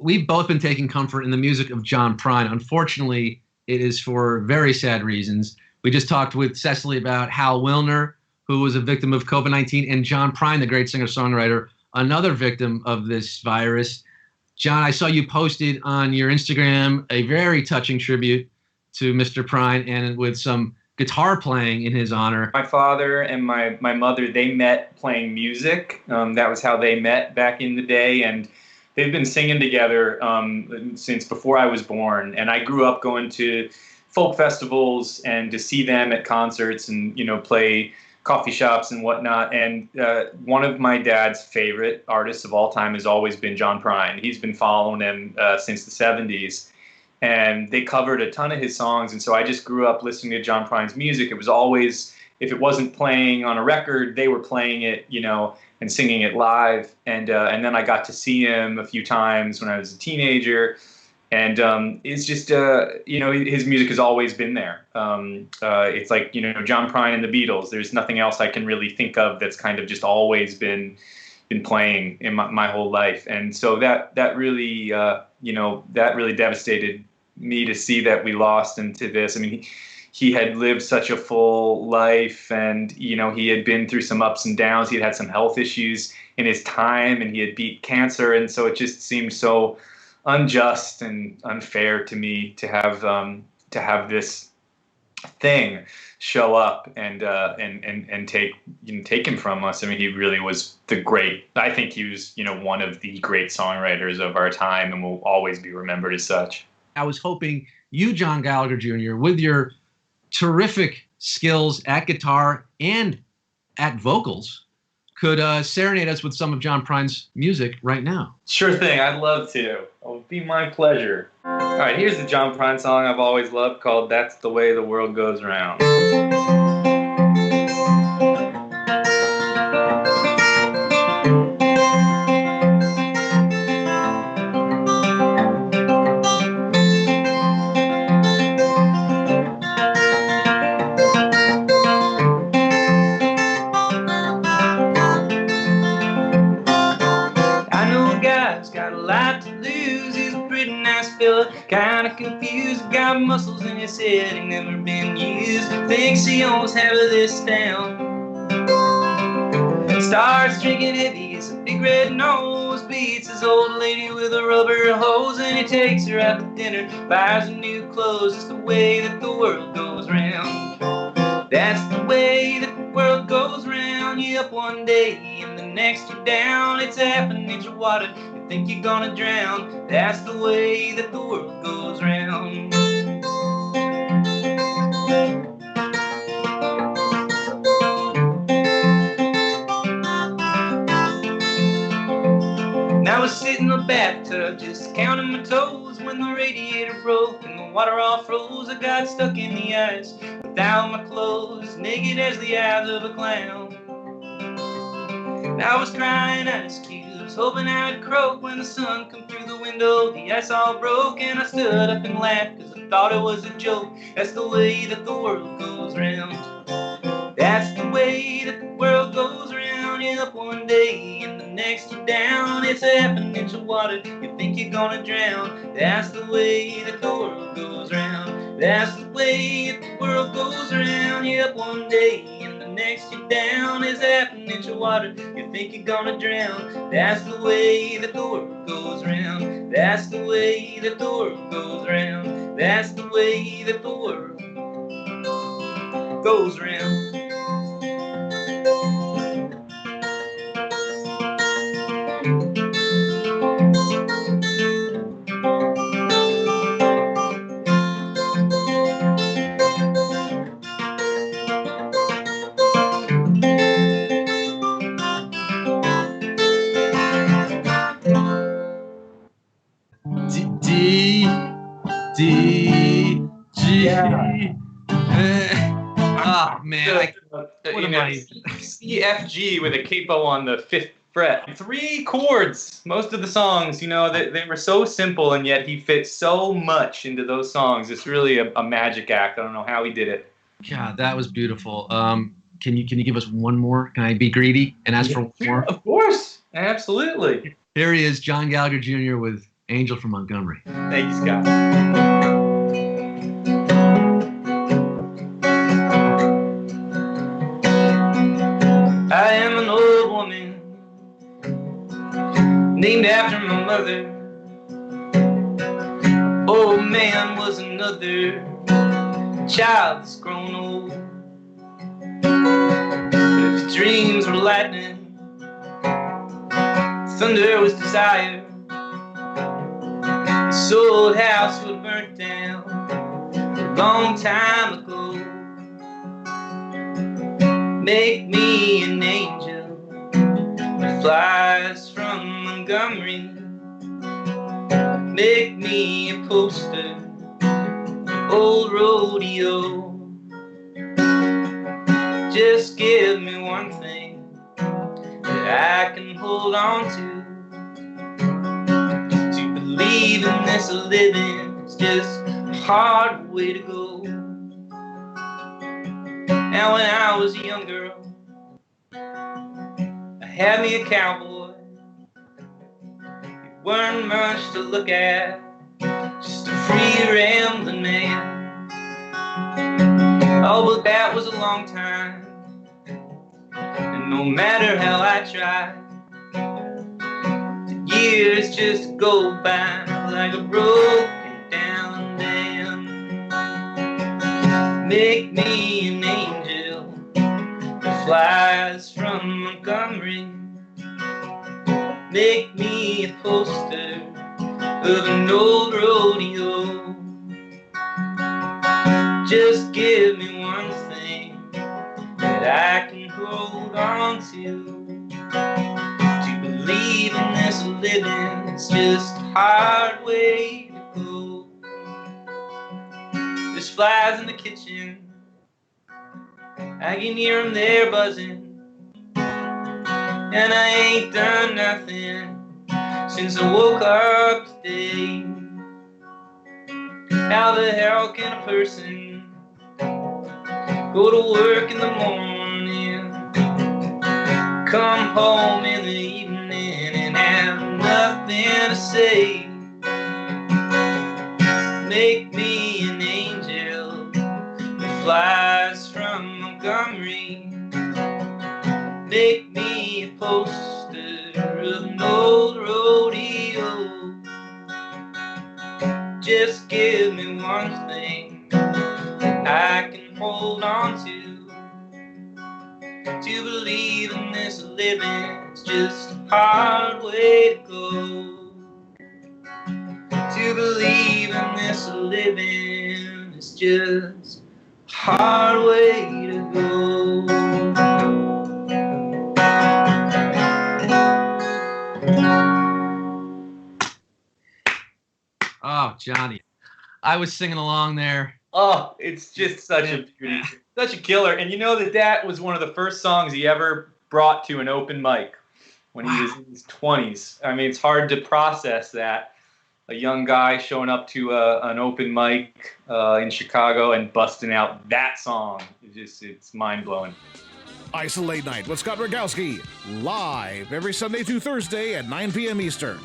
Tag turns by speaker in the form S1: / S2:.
S1: we've both been taking comfort in the music of John Prine. Unfortunately, it is for very sad reasons. We just talked with Cecily about Hal Wilner, who was a victim of COVID-19, and John Prine, the great singer-songwriter, another victim of this virus. John, I saw you posted on your Instagram a very touching tribute to Mr. Prine, and with some guitar playing in his honor.
S2: My father and my mother, they met playing music. That was how they met back in the day, and they've been singing together since before I was born. And I grew up going to folk festivals and to see them at concerts and, play coffee shops and whatnot. And one of my dad's favorite artists of all time has always been John Prine. He's been following him since the 70s. And they covered a ton of his songs. And so I just grew up listening to John Prine's music. It was always, if it wasn't playing on a record, they were playing it, and singing it live. And then I got to see him a few times when I was a teenager. And it's just, his music has always been there. It's like, John Prine and the Beatles. There's nothing else I can really think of that's kind of just always been playing in my whole life. And so that really, that really devastated me to see that we lost him to this. I mean, he had lived such a full life, and, he had been through some ups and downs. He had some health issues in his time, and he had beat cancer. And so it just seemed so unjust and unfair to me to have this thing show up and take him from us. I mean, he really was I think he was, one of the great songwriters of our time, and will always be remembered as such.
S1: I was hoping you, John Gallagher Jr., with your terrific skills at guitar and at vocals, could serenade us with some of John Prine's music right now.
S2: Sure thing. I'd love to. It would be my pleasure. All right, here's the John Prine song I've always loved called That's the Way the World Goes Round. Kinda confused, got muscles in his head ain't never been used. Thinks he owns half of this town. Starts drinking heavy, gets a big red nose, beats his old lady with a rubber hose, and he takes her out to dinner, buys her new clothes. It's the way that the world goes round. That's the way that the world goes round. You up one day and the next you're down. It's half an inch of water, you think you're gonna drown. That's the way that the world goes round. Now I was sitting in the bathtub just counting my toes when the radiator broke and the water all froze. I got stuck in the ice without my clothes, naked as the eyes of a clown. Now I was crying ice cubes, hoping I would croak when the sun come through the window. The ice all broke and I stood up and laughed because I thought it was a joke. That's the way that the world goes round. That's the way that the world goes round. You're up one day and the next you're down. It's half an inch of water, you think you're gonna drown. That's the way that the world goes round. That's the way that the world goes round. You're up one day and the next you're down. It's half an inch of water, you think you're gonna drown. That's the way that the world goes round. That's the way that the world goes round. That's the way that the world goes round.
S1: D, G.
S2: Yeah.
S1: Oh, man.
S2: C, F, G with a capo on the 5th fret. 3 chords. Most of the songs, they were so simple, and yet he fit so much into those songs. It's really a magic act. I don't know how he did it.
S1: God, that was beautiful. Can you give us one more? Can I be greedy and ask for one more?
S2: Of course. Absolutely.
S1: Here he is, John Gallagher Jr. with Angel from Montgomery.
S2: Thank you, Scott. I am an old woman named after my mother. Old man was another child that's grown old. But if dreams were lightning, thunder was desire, this old house would have burnt down a long time ago. Make me an angel that flies from Montgomery. Make me a poster, old rodeo. Just give me one thing that I can hold on to. To believe in this living is just a hard way to go. Now when I was a young girl, I had me a cowboy. He weren't much to look at, just a free rambling man. Oh, but that was a long time, and no matter how I tried, the years just go by like a broken down dam. Make me an angel that flies from Montgomery. Make me a poster of an old rodeo. Just give me one thing that I can hold on to. To believe in this living is just a hard way to go. There's flies in the kitchen, I can hear them there buzzing. And I ain't done nothing since I woke up today. How the hell can a person go to work in the morning, come home in the evening, and have nothing to say? Make me an angel that flies from Montgomery. Make me a poster of an old rodeo. Just give me one thing I can hold on to. To believe in this living is just a hard way to go. To believe in this living is just a hard way to go.
S1: Oh, Johnny. I was singing along there.
S2: Oh, it's just such a beauty, such a killer. And you know that was one of the first songs he ever brought to an open mic when he was in his 20s. I mean, it's hard to process that. A young guy showing up to an open mic in Chicago and busting out that song. It's mind-blowing.
S3: Isolate Night with Scott Rogowski, live every Sunday through Thursday at 9 p.m. Eastern.